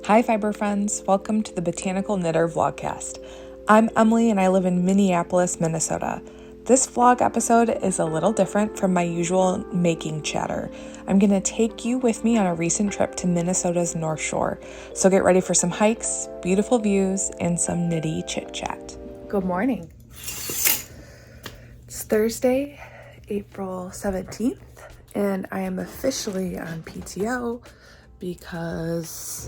Hi Fiber friends, welcome to the Botanical Knitter Vlogcast. I'm Emily and I live in Minneapolis, Minnesota. This vlog episode is a little different from my usual making chatter. I'm going to take you with me on a recent trip to Minnesota's Northshore. So get ready for some hikes, beautiful views, and some nitty chit chat. Good morning. It's Thursday, April 17th, and I am officially on PTO because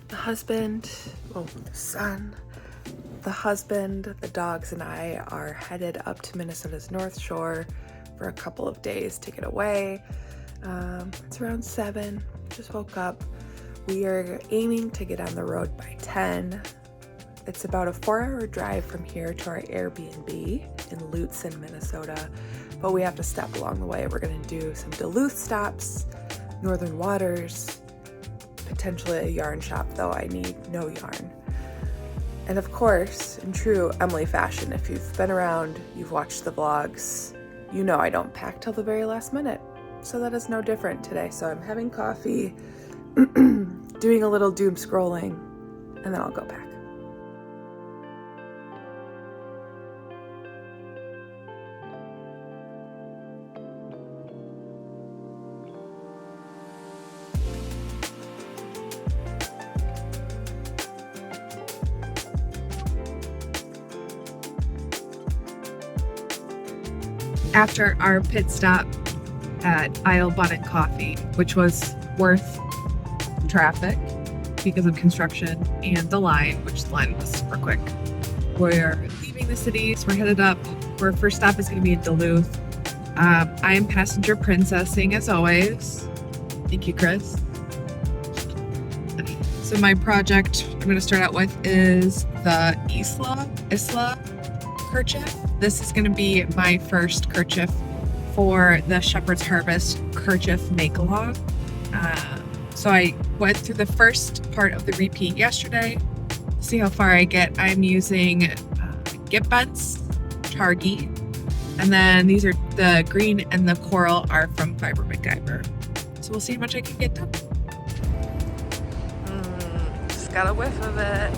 the husband, the dogs, and I are headed up to Minnesota's North Shore for a couple of days to get away. It's around 7, just woke up. We are aiming to get on the road by 10. It's about a 4-hour drive from here to our Airbnb in Lutsen, Minnesota, but we have to stop along the way. We're going to do some Duluth Stops, Northern Waters, potentially a yarn shop, though I need no yarn. And of course, in true Emily fashion, if you've been around, you've watched the vlogs, you know I don't pack till the very last minute. So that is no different today. So I'm having coffee, doing a little doom scrolling, and then I'll go pack. After our pit stop at Isle Bonnet Coffee, which was worth traffic because of construction and the line, which the line was super quick. We're leaving the city, so we're headed up. Our first stop is going to be in Duluth. I am passenger princessing as always. Thank you, Chris. So my project I'm going to start out with is the Isla Kerchief. This is going to be my first kerchief for the Shepherd's Harvest Kerchief Makealong. So I went through the first part of the repeat yesterday. See how far I get. I'm using Gip Bents, Targi, and then these are the green and the coral are from Fiber MacGyver. So we'll see how much I can get done. Just got a whiff of it.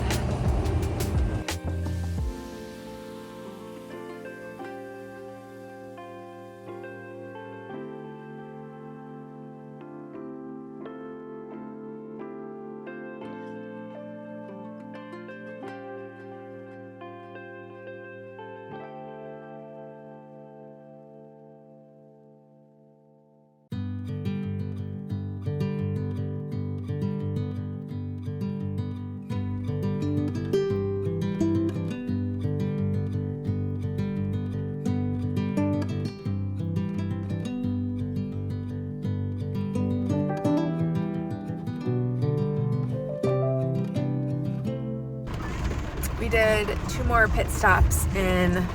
We did 2 more pit stops in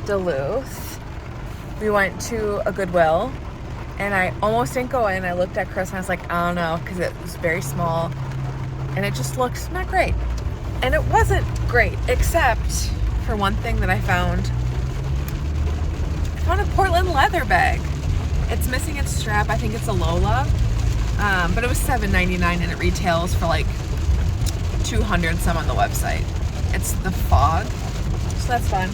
Duluth. We went to a Goodwill and I almost didn't go in. I looked at Chris and I was like, I don't know, because it was very small and it just looked not great. And it wasn't great, except for one thing that I found. I found a Portland leather bag. It's missing its strap. I think it's a Lola, but it was $7.99 and it retails for like 200 some on the website. It's the fog, so that's fun.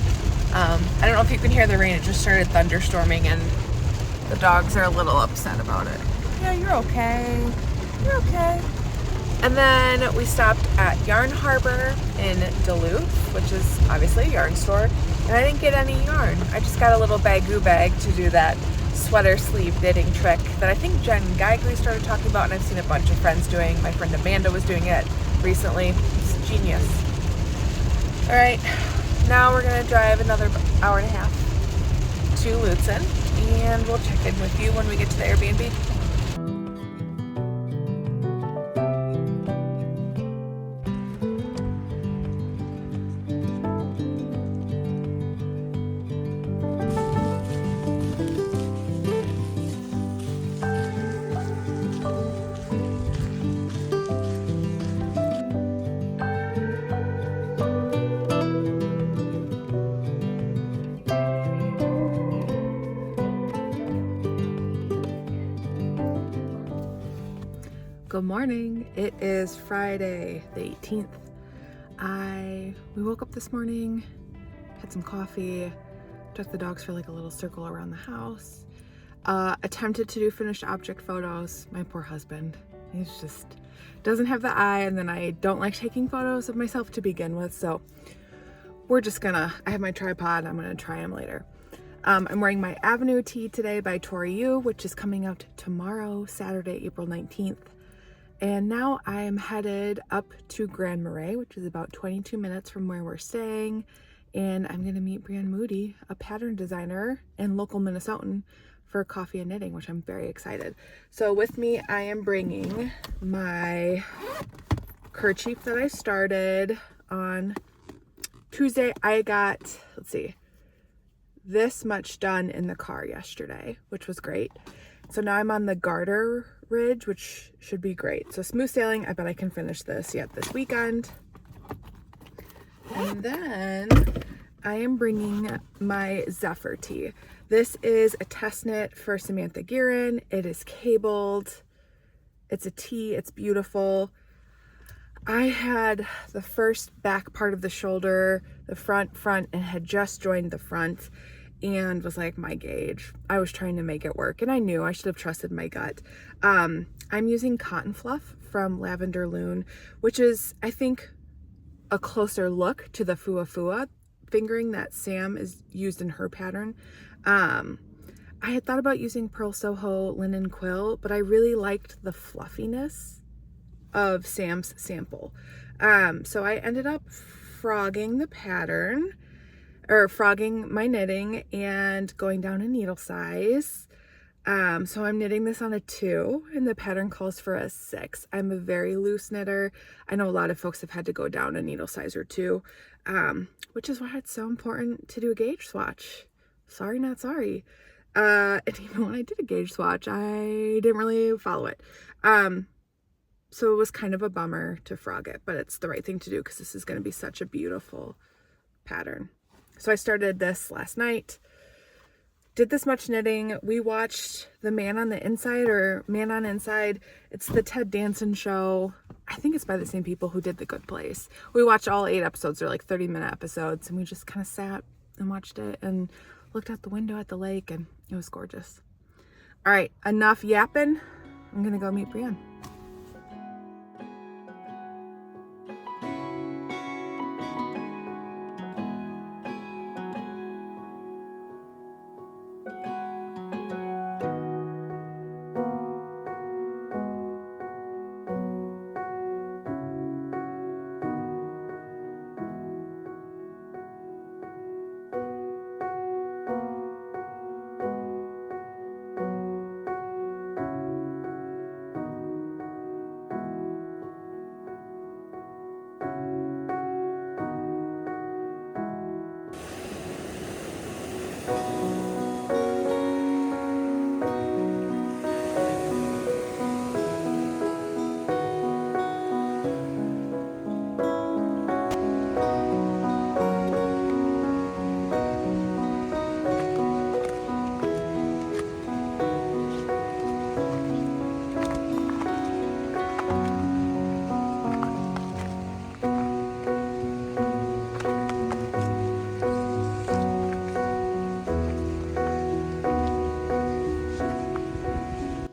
I don't know if you can hear the rain. It just started thunderstorming and the dogs are a little upset about it. Yeah, you're okay. You're okay. And then we stopped at Yarn Harbor in Duluth, which is obviously a yarn store, and I didn't get any yarn. I just got a little bagoo bag to do that sweater sleeve knitting trick that I think Jen Geigley started talking about, and I've seen a bunch of friends doing. My friend Amanda was doing it recently. It's genius. All right, now we're gonna drive another hour and a half to Lutsen, and we'll check in with you when we get to the Airbnb. Good morning. It is Friday the 18th. We woke up this morning, had some coffee, took the dogs for like a little circle around the house, attempted to do finished object photos. My poor husband, he's just doesn't have the eye, and then I don't like taking photos of myself to begin with, so we're just gonna, I have my tripod, I'm gonna try them later. I'm wearing my Avenue tee today by Tori Yu, which is coming out tomorrow, Saturday, April 19th. And now I am headed up to Grand Marais, which is about 22 minutes from where we're staying. And I'm gonna meet Brianne Moody, a pattern designer and local Minnesotan, for coffee and knitting, which I'm very excited. So with me, I am bringing my kerchief that I started on Tuesday. I got, let's see, this much done in the car yesterday, which was great. So now I'm on the garter ridge, which should be great. So smooth sailing, I bet I can finish this yet this weekend. And then I am bringing my Zephyr Tee. This is a test knit for Samantha Guerin. It is cabled. It's a tee, it's beautiful. I had the first back part of the shoulder, the front, and had just joined the front and was like, my gauge. I was trying to make it work, and I knew I should have trusted my gut. I'm using cotton fluff from Lavender Loon, which is, I think, a closer look to the Fua Fua fingering that Sam is used in her pattern. I had thought about using Pearl Soho linen quill, but I really liked the fluffiness of Sam's sample. So I ended up frogging the pattern, or frogging my knitting and going down a needle size. So I'm knitting this on a 2 and the pattern calls for a 6. I'm a very loose knitter. I know a lot of folks have had to go down a needle size or 2, which is why it's so important to do a gauge swatch. Sorry, not sorry. And even when I did a gauge swatch, I didn't really follow it. So it was kind of a bummer to frog it, but it's the right thing to do because this is going to be such a beautiful pattern. So I started this last night, did this much knitting. We watched The Man on the Inside, or Man on Inside. It's the Ted Danson show. I think it's by the same people who did The Good Place. We watched all 8 episodes. They're like 30-minute episodes, and we just kind of sat and watched it and looked out the window at the lake, and it was gorgeous. All right, enough yapping. I'm gonna go meet Brianne.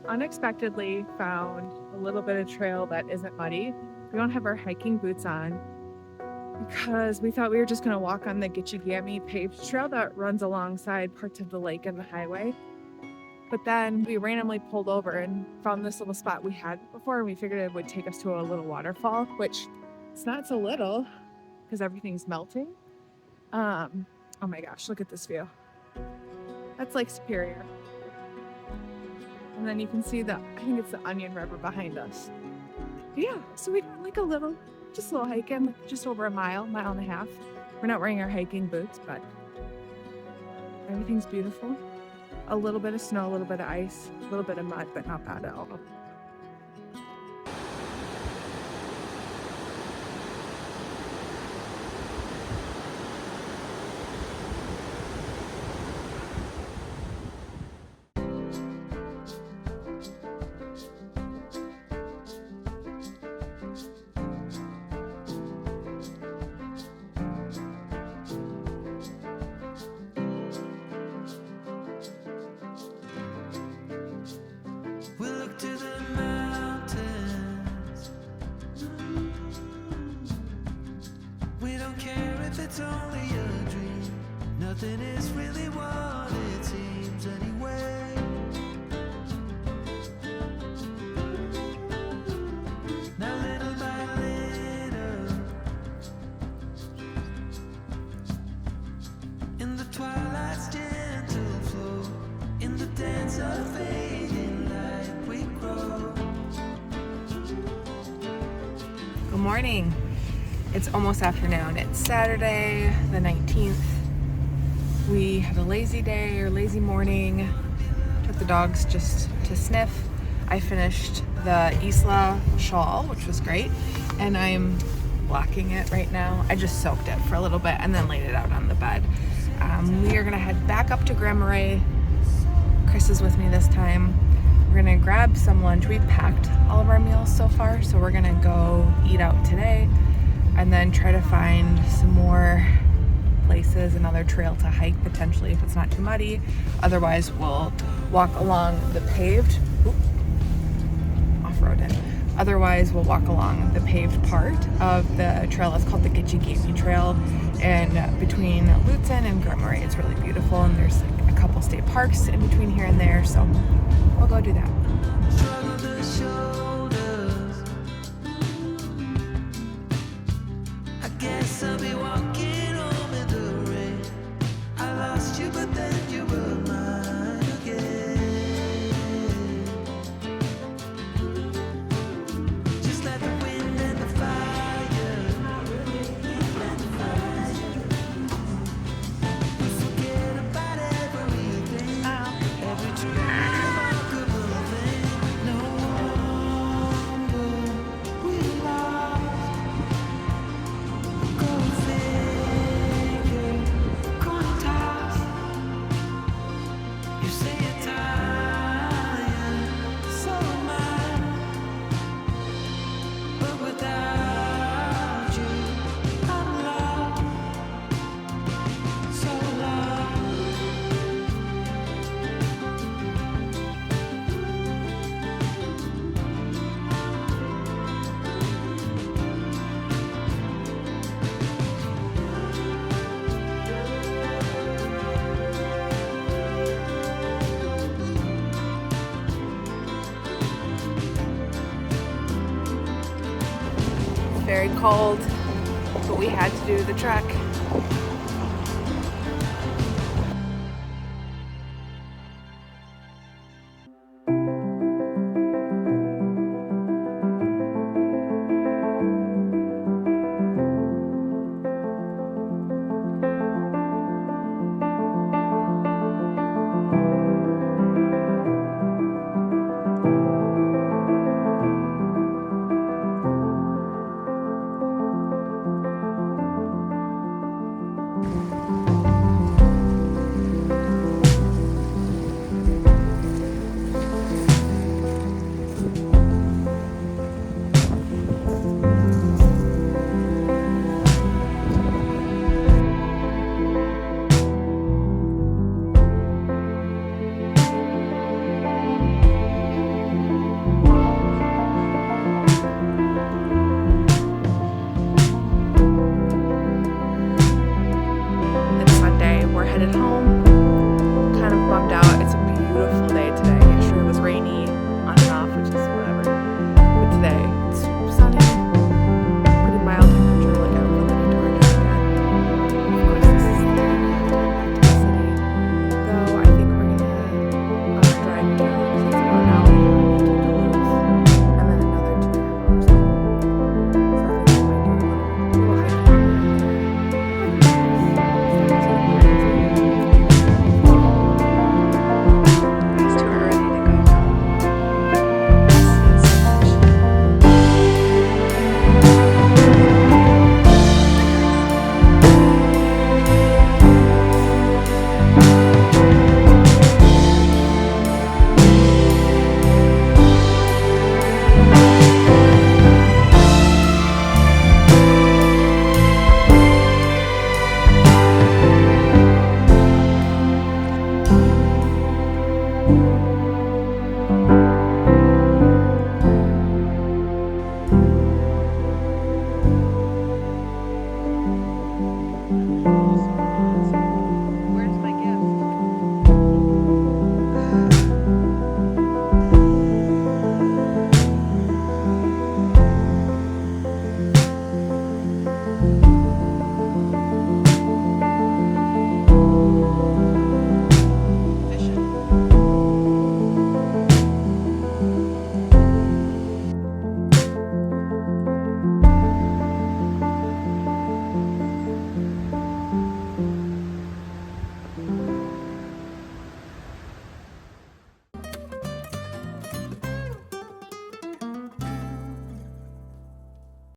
Unexpectedly found a little bit of trail that isn't muddy. We don't have our hiking boots on because we thought we were just going to walk on the Gitchigami paved trail that runs alongside parts of the lake and the highway. But then we randomly pulled over and found this little spot we had before, and we figured it would take us to a little waterfall, which it's not so little because everything's melting. Oh my gosh, look at this view. That's Lake Superior. And then you can see I think it's the Onion River behind us. Yeah, so we got like just a little hiking, just over a mile and a half. We're not wearing our hiking boots, but everything's beautiful. A little bit of snow, a little bit of ice, a little bit of mud, but not bad at all. life, it's only a dream. Nothing is really what it seems anyway. Now little by little, in the twilight's gentle flow, in the dance of fading light, we grow. Good morning. It's almost afternoon. It's Saturday the 19th. We had a lazy day or lazy morning. Took the dogs just to sniff. I finished the Isla Shawl, which was great, and I'm blocking it right now. I just soaked it for a little bit and then laid it out on the bed. We are gonna head back up to Marais. Chris is with me this time. We're gonna grab some lunch. We've packed all of our meals so far, so we're gonna go eat out today and then try to find some more places, another trail to hike potentially if it's not too muddy. Otherwise, we'll walk along the paved, off-roaded. Otherwise, we'll walk along the paved part of the trail. It's called the Gitche Trail, and between Lutzen and Marais, it's really beautiful, and there's like a couple state parks in between here and there, so we'll go do that. I'll be walking home in the rain. I lost you, but then you were mine again. Just like the wind and the fire. We forget about everything, every remarkable thing. No wonder we lost. Very cold, but we had to do the trek.